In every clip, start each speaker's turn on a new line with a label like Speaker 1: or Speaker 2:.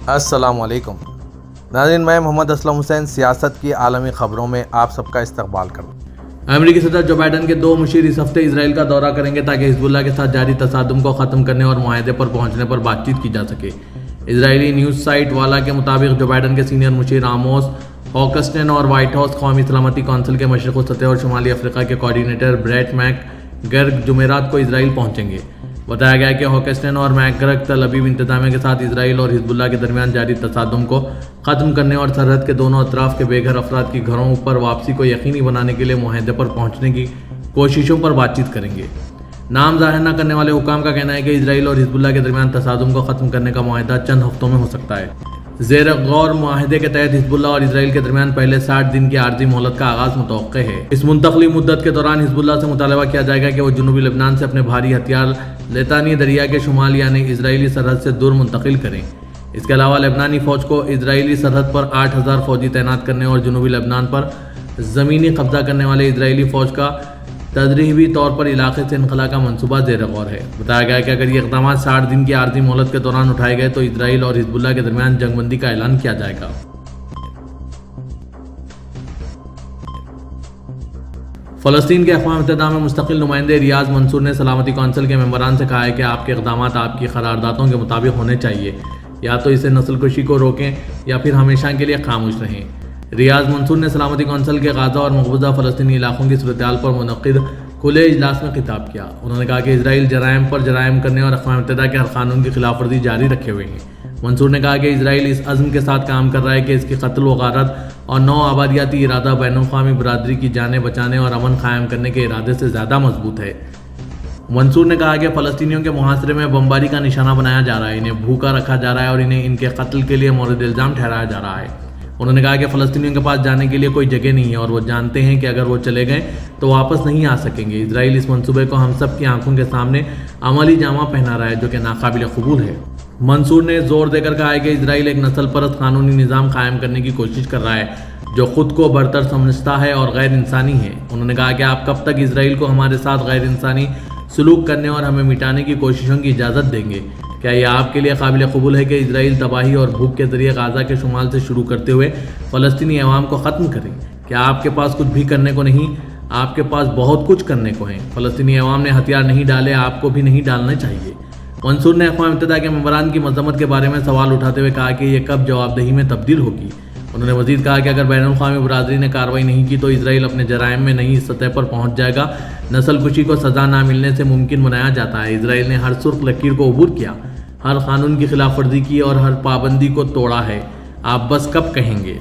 Speaker 1: अस्सलाम वालेकुम नाज़रीन, मैं मोहम्मद असलम हुसैन सियासत की आलमी ख़बरों में आप सबका इस्तकबाल करता हूँ।
Speaker 2: अमेरिकी सदर जो बाइडन के 2 मुशीर इस हफ्ते इसराइल का दौरा करेंगे ताकि हिजबुल्लाह के साथ जारी तसादुम को ख़त्म करने और मुआहदे पर पहुंचने पर बातचीत की जा सके। इजरायली न्यूज़ साइट वाला के मुताबिक जो बाइडन के सीनियर मुशीर आमोस हॉकस्टन और व्हाइट हाउस कौमी सलामती कौंसिल के मशरक़ वसत और शुमाली अफ्रीका के कोऑर्डिनेटर ब्रेट मैकगर्ग जुमेरात को इसराइल पहुंचेंगे। बताया गया कि हॉकस्टन और मैकगर्ग तल अबीब इंतजामिया के साथ इसराइल और हिजबुल्लाह के दरमियान जारी तसादुम को ख़त्म करने और सरहद के दोनों अतराफ के बेघर अफराद की घरों पर वापसी को यकीनी बनाने के लिए मुआहदे पर पहुंचने की कोशिशों पर बातचीत करेंगे। नाम जाहिर न करने वाले हुकाम का कहना है कि इसराइल और हिजबुल्लाह के दरमियान तसादुम को ख़त्म करने का मुआहदा चंद हफ्तों में हो सकता है। ज़ेर गौर मुआहदे के तहत हिजबुल्लाह और इसराइल के दरमियान पहले 60 दिन की आर्जी मोहलत का आगाज़ मुतवक्के है। इस मुंतकली मुद्दत के दौरान हिजबुल्लाह से मुतालबा किया जाएगा कि वो जनूबी लबनान से अपने भारी हथियार लेतानी दरिया के शुमाल यानी इसराइली सरहद से दूर मुंतकिल करें। इसके अलावा लेबनानी फ़ौज को इसराइली सरहद पर 8000 फ़ौजी तैनात करने और जनूबी लबनान पर ज़मीनी कब्जा करने वाले इसराइली फ़ौज का तदरीबी तौर पर इलाके से इनखला का मनसूबा ज़ेर गौर है। बताया गया कि अगर ये इक़दाम 60 दिन की आर्जी मोहलत के दौरान उठाए गए तो इसराइल और हिजबुल्लाह के दरमियान जंगबंदी का ऐलान किया जाएगा। फ़लस्तीन के अक़वाम मुत्तहिदा में मुस्तक़िल नुमाइंदे रियाज मंसूर ने सलामती कौंसिल के मेंबरान से कहा है कि आपके इक़दाम आपकी क़रारदादों के मुताबिक होने चाहिए, या तो इसे नस्लकुशी को रोकें या फिर हमेशा के लिए खामोश रहें। रियाज मंसूर ने सलामती कौंसिल के गाज़ा और मक़बूजा फ़लस्तीनी इलाक़ों की सूरत-ए-हाल पर मुनक़िद खुले इजलास में खिताब किया। उन्होंने कहा कि इसराइल जराइम पर जराइम करने और अक़वाम मुत्तहिदा के हर कानून की खिलाफ वर्जी जारी रखे हुए हैं। मंसूर ने कहा कि इसराइल इस अज़्म के साथ काम कर रहा है कि इसकी कत्ल व गारत और नौ आबादियाती इरादा बैनुल-अक़वामी बरादरी की जानें बचाने और अमन कायम करने के इरादे से ज़्यादा मजबूत है। मंसूर ने कहा कि फ़लस्तीनियों के मुहासरे में बमबारी का निशाना बनाया जा रहा है, इन्हें भूखा रखा जा रहा है और इन्हें इनके कत्ल के लिए मोरद इल्ज़ाम ठहराया जा रहा है। उन्होंने कहा कि फ़लस्तीनियों के पास जाने के लिए कोई जगह नहीं है और वो जानते हैं कि अगर वो चले गए तो वापस नहीं आ सकेंगे। इसराइल इस मंसूबे को हम सब की आंखों के सामने अमली जामा पहना रहा है जो कि नाकाबिल कबूल है। मंसूर ने जोर देकर कहा है कि इसराइल एक नस्ल परस्त कानूनी निज़ाम कायम करने की कोशिश कर रहा है जो खुद को बरतर समझता है और गैर इंसानी है। उन्होंने कहा कि आप कब तक इसराइल को हमारे साथ गैर इंसानी सलूक करने और हमें मिटाने की कोशिशों की इजाज़त देंगे? क्या यह आपके लिए काबिल कबूल है कि इसराइल तबाही और भूख के ज़रिए गाज़ा के शुमाल से शुरू करते हुए फ़लस्तीनी अवाम को ख़त्म करें? क्या आपके पास कुछ भी करने को नहीं, आपके पास बहुत कुछ करने को है। फ़लस्तीनी अवाम ने हथियार नहीं डाले, आपको भी नहीं डालने चाहिए। मंसूर ने अक़वाम मुत्तहिदा के मेंबरान की मज़म्मत के बारे में सवाल उठाते हुए कहा कि यह कब जवाबदेही में तब्दील होगी। उन्होंने मज़ीद कहा कि अगर बैनुल-अक़वामी बरादरी ने कार्रवाई नहीं की तो इसराइल अपने जराइम में नई सतह पर पहुंच जाएगा। नस्लकुशी को सज़ा ना मिलने से मुमकिन बनाया जाता है। इसराइल ने हर सुर्ख लकीर को अबूर किया, हर कानून की खिलाफ वर्जी की और हर पाबंदी को तोड़ा है। आप बस कब कहेंगे?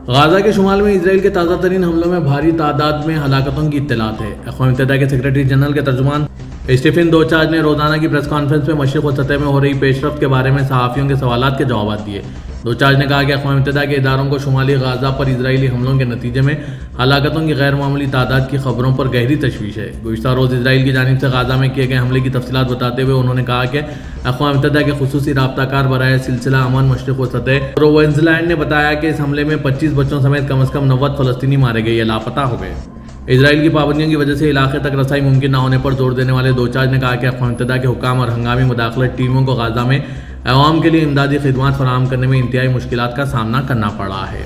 Speaker 2: गाज़ा के शुमाल में इसराइल के ताज़ा तरीन हमलों में भारी तादाद में हलाकतों की इत्तलात है। अक़वाम मुत्तहिदा के सेक्रेटरी जनरल के तर्जुमान स्टीफन दोचार्ज ने रोज़ाना की प्रेस कॉन्फ्रेंस में मशरिक़ व सतह में हो रही पेशरफ्त के बारे में सहाफ़ियों के सवालात के जवाब दिए। दोचार्ज ने कहा कि अक़वाम मुत्तहिदा के इदारों को शुमाली गाज़ा पर इजरायली हमलों के नतीजे में हलाकतों की गैर मामूली तादाद की खबरों पर गहरी तशवीश है। गुज़िश्ता रोज़ इसराइल की जानिब से गाज़ा में किए गए हमले की तफसीलात बताते हुए उन्होंने कहा कि अक़वाम मुत्तहिदा के खुसूसी राब्ताकार बराए सिलसिला अमन मशरिक़ व सतह रोवेंज़लैंड ने बताया कि इस हमले में 25 बच्चों समेत कम अज़ कम 90 फ़लस्तीनी मारे गए या लापता हो गए। इसराइल की पाबंदियों की वजह से इलाके तक रसाई मुमकिन न होने पर जोर देने वाले दोचार्ज ने कहा कि अक़वाम मुत्तहिदा के हुकाम और हंगामी मुदाखलत टीमों को गाज़ा में अवाम के लिए इमदादी खिदमात फराहम करने में इंतहाई मुश्किलात का सामना करना पड़ा है।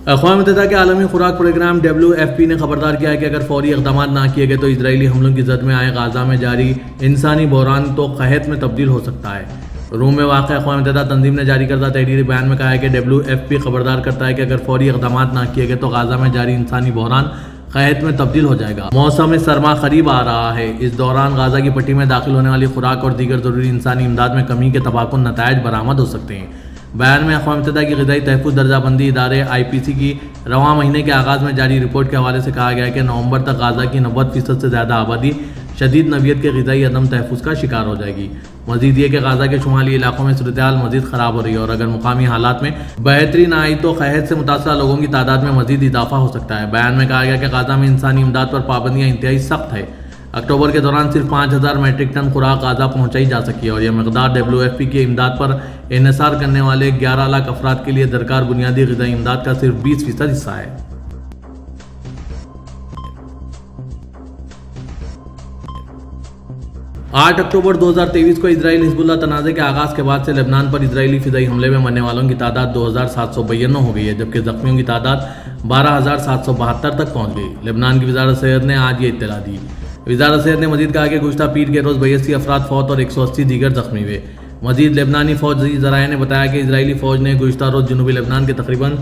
Speaker 2: अक़वाम मुत्तहिदा के आलमी खुराक प्रोग्राम WFP ने खबरदार किया है कि अगर फौरी इक़दाम ना किए गए तो इसराइली हमलों की जद में आए गाज़ा में जारी इंसानी बहरान तो क़हत में तब्दील हो सकता है। रोम में वाक़ अक़वाम मुत्तहिदा तंजीम ने जारी करदा तहरीरी बयान में कहा है कि WFP खबरदार करता है कि अगर फौरी इक़दाम ना किए गए तो गाज़ा में जारी इंसानी बहरान क़हत में तब्दील हो जाएगा। मौसम सरमा करीब आ रहा है। इस दौरान गाज़ा की पट्टी में दाखिल होने वाली खुराक और दीगर ज़रूरी इंसानी इमदाद में कमी के तबाकुन नताइज बरामद हो सकते हैं। बयान में अक़वाम मुत्तहिदा की ग़िज़ाई तहफ़्फ़ुज़ दर्जाबंदी इदारे IPC की रवां महीने के आगाज़ में जारी रिपोर्ट के हवाले से कहा गया है कि नवंबर तक गाज़ा की 90% से ज़्यादा आबादी शदीद नवियत के ग़िज़ाई अदम तहफ़्फ़ुज़ का शिकार हो जाएगी। मज़ीद ये कि गाज़ा के शुमाली इलाकों में सूरत-ए-हाल मज़ीद ख़राब हो रही है और अगर मुकामी हालात में बेहतरी ना आई तो क़हत से मुतासरा लोगों की तादाद में मज़ीद इजाफा हो सकता है। बयान में कहा गया कि गाज़ा में इंसानी इमदाद पर पाबंदियाँ इंतहाई सख्त है। अक्टूबर के दौरान सिर्फ 5000 मैट्रिक टन खुराक गाज़ा पहुँचाई जा सकी है और यह मकदार WFP की इमदाद पर इन्हिसार करने वाले 11 लाख अफराद के लिए दरकार बुनियादी ग़िज़ाई इमदाद का सिर्फ 20% हिस्सा है। 8 अक्टूबर 2023 को इसराइल हिजबुल्लाह तनाज़े के आगाज़ के बाद से लेबनान पर इजरायली फ़िज़ाई हमले में मरने वालों की तादाद 2792 हो गई है, जबकि ज़ख्मियों की तादाद 12772 तक पहुँच गई। लेबनान की वज़ारत सेहत ने आज ये इत्तला दी। वज़ारत सेहत ने मज़ीद कहा कि गुज़श्ता पीर के रोज़ 82 अफराद फौत और 180 दीगर ज़ख्मी हुए। मज़ीद लेबनानी फ़ौजी ज़राए ने बताया कि इजरायली फ़ौज ने गुज़श्ता रोज़ जनूबी लेबनान के तकरीबन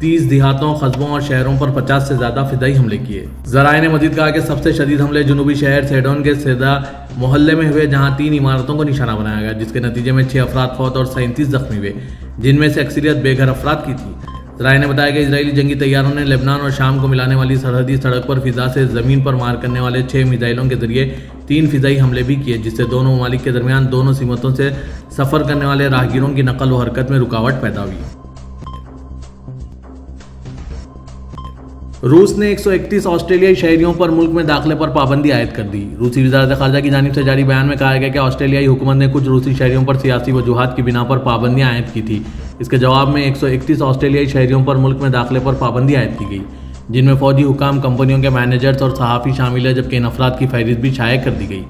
Speaker 2: 30 देहातों, कस्बों और शहरों पर 50 से ज़्यादा फ़िदाई हमले किए। ज़राए ने मज़ीद कहा कि सबसे शदीद हमले जनूबी शहर सेडोन के सेदा मोहल्ले में हुए, जहां 3 इमारतों को निशाना बनाया गया, जिसके नतीजे में 6 अफराद फौत और 37 ज़ख्मी हुए, जिनमें से अक्सरियत बेघर अफराद की थी। ज़राए ने बताया कि इजरायली जंगी तैयारों ने लेबनान और शाम को मिलाने वाली सरहदी सड़क पर फ़िज़ा से ज़मीन पर मार करने वाले 6 मिसाइलों के जरिए 3 फ़िज़ाई हमले भी किए, जिससे दोनों ममालिक के दरमियान दोनों सीमतों से सफ़र करने वाले राहगीरों की नकल व हरकत में रुकावट पैदा हुई। रूस ने 131 ऑस्ट्रेलियाई शहरियों पर मुल्क में दाखिले पर पाबंदी आयद कर दी। रूसी वज़ारत ख़ारजा की जानिब से जारी बयान में कहा गया कि ऑस्ट्रेलियाई हुकूमत ने कुछ रूसी शहरियों पर सियासी वजूहात की बिना पर पाबंदियां आयद की थी। इसके जवाब में 131 ऑस्ट्रेलियाई शहरियों पर मुल्क में दाखिले पर पाबंदी आयद की गई, जिनमें फ़ौजी हुकाम, कंपनियों के मैनेजर्स और सहाफ़ी शामिल है, जबकि इन अफराद की फहरिस्त भी शाया कर दी गई।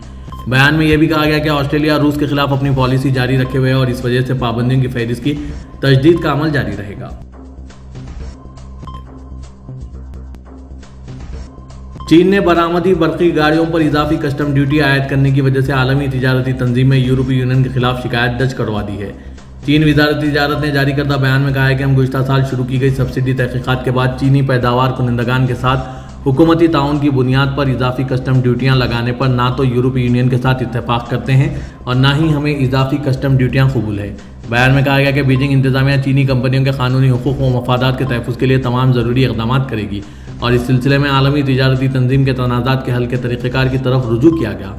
Speaker 2: बयान में यह भी कहा गया कि ऑस्ट्रेलिया रूस के खिलाफ अपनी पॉलिसी जारी रखे हुए है और इस वजह से पाबंदियों की फहरिस्त की तजदीद का अमल जारी रहेगा। चीन ने बरामदी बरकी गाड़ियों पर इजाफी कस्टम ड्यूटी आयद करने की वजह से आलमी तिजारती तंजीम में यूरोपीय यूनियन के खिलाफ शिकायत दर्ज करवा दी है। चीन वज़ारत तिजारत ने जारी करदा बयान में कहा है कि हम गुज़श्ता साल शुरू की गई सब्सिडी तहकीकात के बाद चीनी पैदावार कुनंदगान के साथ हुकूमती ताउन की बुनियाद पर इजाफी कस्टम ड्यूटियाँ लगाने पर ना तो यूरोपीय यूनियन के साथ इत्तेफाक करते हैं और ना ही हमें इजाफी कस्टम ड्यूटियाँ कबूल है। बयान में कहा गया कि बीजिंग इंतजामिया चीनी कंपनियों के कानूनी हुकूक व मफादात के तहफ़्फ़ुज़ के लिए तमाम ज़रूरी इक़दाम करेगी और इस सिलसिले में आलमी तिजारती तंजीम के तनाज़ात के हल के तरीक़ेकार की तरफ रुजू किया गया।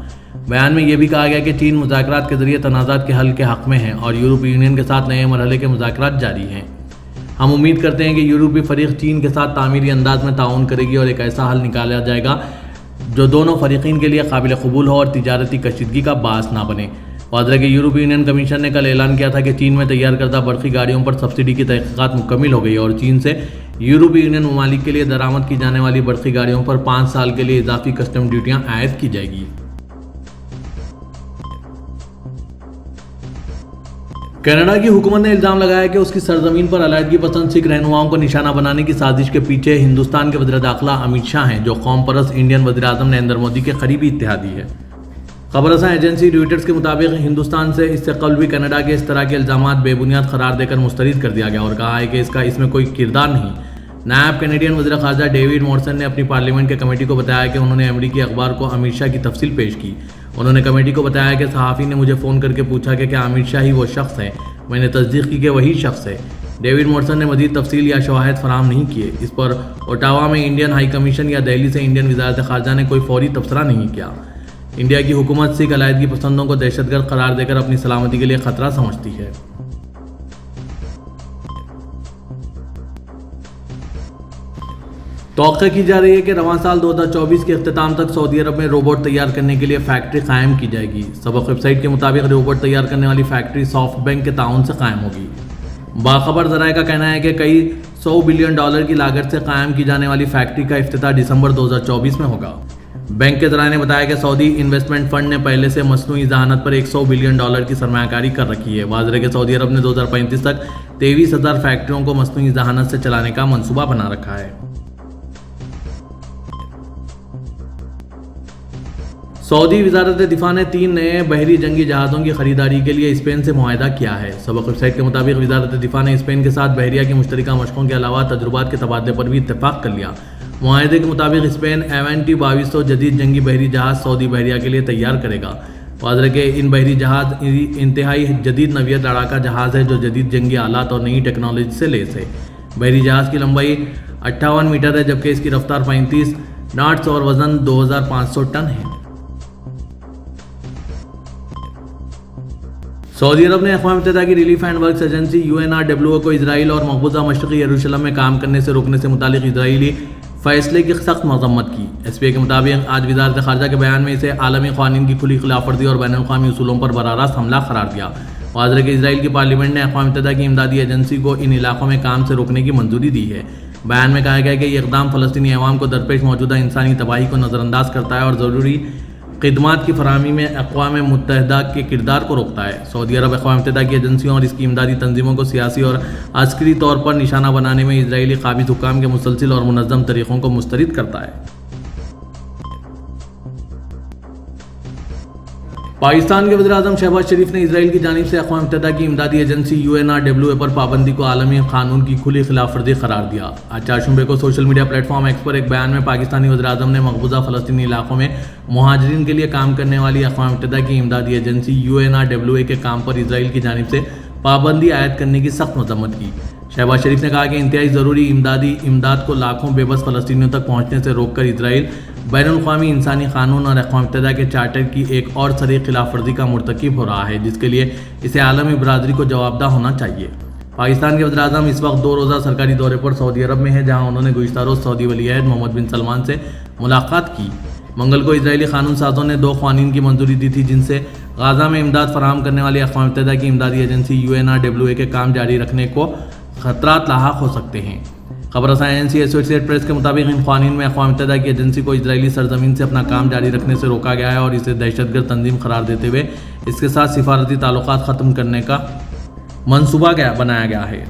Speaker 2: बयान में यह भी कहा गया कि चीन मुज़ाकरात के ज़रिए तनाज़ात के हल के हक़ में है और यूरोपीय यूनियन के साथ नए मरहले के मुज़ाकरात जारी हैं। हम उम्मीद करते हैं कि यूरोपीय फ़रीक़ चीन के साथ तामीरी अंदाज में ताउन करेगी और एक ऐसा हल निकाला जाएगा जो दोनों फ़रीक़ीन के लिए काबिल कबूल हो और तिजारती कशीदगी का बास ना बने। वाज़ह के यूरोपीय यूनियन कमीशन ने कल ऐलान किया था कि चीन में तैयार करदा बरकी गाड़ियों पर सब्सिडी की तहक़ीक़ात मुकम्मिल हो गई और चीन से यूरोपीय यूनियन ममालिक के लिए दरामद की जाने वाली बरकी गाड़ियों पर 5 साल के लिए इजाफी कस्टम ड्यूटियाँ आयद की जाएगी। कनाडा की हुकूमत ने इल्ज़ाम लगाया कि उसकी सरजमीन पर अलहदगी पसंद सिख रहनुमाओं को निशाना बनाने की साजिश के पीछे हिंदुस्तान के वज़ीर दाखिला अमित शाह हैं, जो कौम परस्त इंडियन वज़ीर आज़म नरेंद्र मोदी के करीबी इत्तेहादी है। खबरसां एजेंसी रॉयटर्स के मुताबिक हिंदुस्तान से इससे कबल भी कनाडा के इस तरह के इल्ज़ामात बेबुनियाद करार देकर मुस्तरद कर दिया गया और कहा है कि इसमें कोई किरदार नहीं। नायब कैनेडियन वज़ीर ख़ारजा डेविड मॉरिसन ने अपनी पार्लियामेंट के कमेटी को बताया कि उन्होंने अमेरिकी अखबार को अमित शाह की तफसील पेश की। उन्होंने कमेटी को बताया कि सहाफ़ी ने मुझे फ़ोन करके पूछा कि क्या अमित शाह ही वो शख्स है। मैंने तस्दीक की कि वही शख्स है। डेविड मॉरिसन ने मज़ीद तफसील या शवाहिद फराहम नहीं किए। इस पर ओटावा में इंडियन हाई कमीशन या दिल्ली से इंडियन वज़ारत ख़ारजा ने कोई फौरी तबसरा नहीं किया। इंडिया की हुकूमत सिख अलहदगी पसंदों को दहशतगर्द करार देकर अपनी सलामती के लिए खतरा समझती है। तौक़्क़ा की जा रही है कि रवां साल 2024 के अख्तिताम तक सऊदी अरब में रोबोट तैयार करने के लिए फैक्ट्री कायम की जाएगी। सबक वेबसाइट के मुताबिक रोबोट तैयार करने वाली फैक्ट्री सॉफ्ट बैंक के ताउन से कायम होगी। बाखबर ज़राए का कहना है कि कई $100 बिलियन की लागत से कायम की जाने वाली फैक्ट्री का इफ्तिताह दिसंबर 2024 में होगा। बैंक के ज़राए ने बताया कि सऊदी इन्वेस्टमेंट फंड ने पहले से मसनूई ज़हानत पर $100 बिलियन की सरमायाकारी कर रखी है। वाज़ह है कि सऊदी अरब ने 2035 तक 23,000 फैक्ट्रियों को मसनूई ज़हानत से चलाने का मंसूबा बना रखा है। सऊदी वज़ारत दिफा ने 3 नए बहरी जंगी जहाज़ों की खरीदारी के लिए स्पेन से मुआहदा किया है। सबक वेबसाइट के मुताबिक वज़ारत दिफा ने स्पेन के साथ बहरिया की मुश्तरका मशकों के अलावा तजुर्बात के तबादले पर भी इत्तेफाक कर लिया। मुआहदे के मुताबिक स्पेन एवेंटी 2200 जदीद जंगी बहरी जहाज़ सऊदी बहरिया के लिए तैयार करेगा। वाज़ह के इन बहरी जहाज़ इंतहाई जदीद नवीयत लड़ाका जहाज़ है जो जदीद जंगी आलात और नई टेक्नोलॉजी से लैस है। बहरी जहाज़ की लंबाई 58 मीटर है, जबकि इसकी रफ्तार 35 नॉट्स और वज़न 2500 टन है। सऊदी अरब ने अक़वाम मुत्तहिदा की relief and works agency UNRWA को इसराइल और मकबूजा मशरक़ी यरूशलेम में काम करने से रोकने से मुतालिक इसराइली फैसले की सख्त मज़म्मत की। SPA के मुताबिक आज वज़ारत ख़ारजा के बयान में इसे आलमी क़वानीन की खुली खिलाफवर्जी और बैनुल-अक़वामी उसूलों पर बराह हमला करार दिया। वाज़ह कि इसराइल की पार्लियामेंट ने अक़वाम मुत्तहिदा की इमदादी एजेंसी को इन इलाक़ों में काम से रोकने की मंजूरी दी है। बयान में कहा गया कि यह इक़दाम फ़लस्तीनी अवाम को दरपेश मौजूदा इंसानी तबाही को नज़रअंदाज करता है और ज़रूरी خدمات کی فراہمی میں اقوام متحدہ کے کردار کو روکتا ہے۔ سعودی عرب اقوام متحدہ کی ایجنسیوں اور اس کی امدادی تنظیموں کو سیاسی اور عسکری طور پر نشانہ بنانے میں اسرائیلی قابض حکام کے مسلسل اور منظم طریقوں کو مسترد کرتا ہے۔ پاکستان کے وزیراعظم شہباز شریف نے اسرائیل کی جانب سے اقوام متحدہ کی امدادی ایجنسی UNRWA پر پابندی کو عالمی قانون کی کھلی خلاف ورزی قرار دیا۔ آج چہارشنبے کو social media platform X پر ایک بیان میں پاکستانی وزیراعظم نے مقبوضہ فلسطینی علاقوں میں مہاجرین کے لیے کام کرنے والی اقوام متحدہ کی امدادی ایجنسی UNRWA کے کام پر اسرائیل کی جانب سے پابندی عائد کرنے کی سخت مذمت کی۔ شہباز شریف نے کہا کہ انتہائی ضروری امداد کو لاکھوں بے بس فلسطینیوں تک پہنچنے سے روک کر اسرائیل بین الاقوامی انسانی قانون اور اقوام متحدہ کے چارٹر کی ایک اور صریح خلاف ورزی کا مرتکب ہو رہا ہے، جس کے لیے اسے عالمی برادری کو جواب دہ ہونا چاہیے۔ پاکستان کے وزیراعظم اس وقت 2 روزہ سرکاری دورے پر سعودی عرب میں ہیں، جہاں انہوں نے گزشتہ روز سعودی ولی عہد محمد بن سلمان سے ملاقات کی۔ منگل کو اسرائیلی قانون سازوں نے 2 قوانین کی منظوری دی تھی، جن سے غزہ میں امداد فراہم کرنے والی اقوام متحدہ کی امدادی ایجنسی UNRWA کے کام جاری رکھنے کو خطرات لاحق ہو سکتے ہیں۔ خبر رساں ANC ایسوسیٹ پریس کے مطابق ان قوانین میں اقوام متحدہ کی ایجنسی کو اسرائیلی سرزمین سے اپنا کام جاری رکھنے سے روکا گیا ہے اور اسے دہشت گرد تنظیم قرار دیتے ہوئے اس کے ساتھ سفارتی تعلقات ختم کرنے کا منصوبہ بنایا گیا ہے۔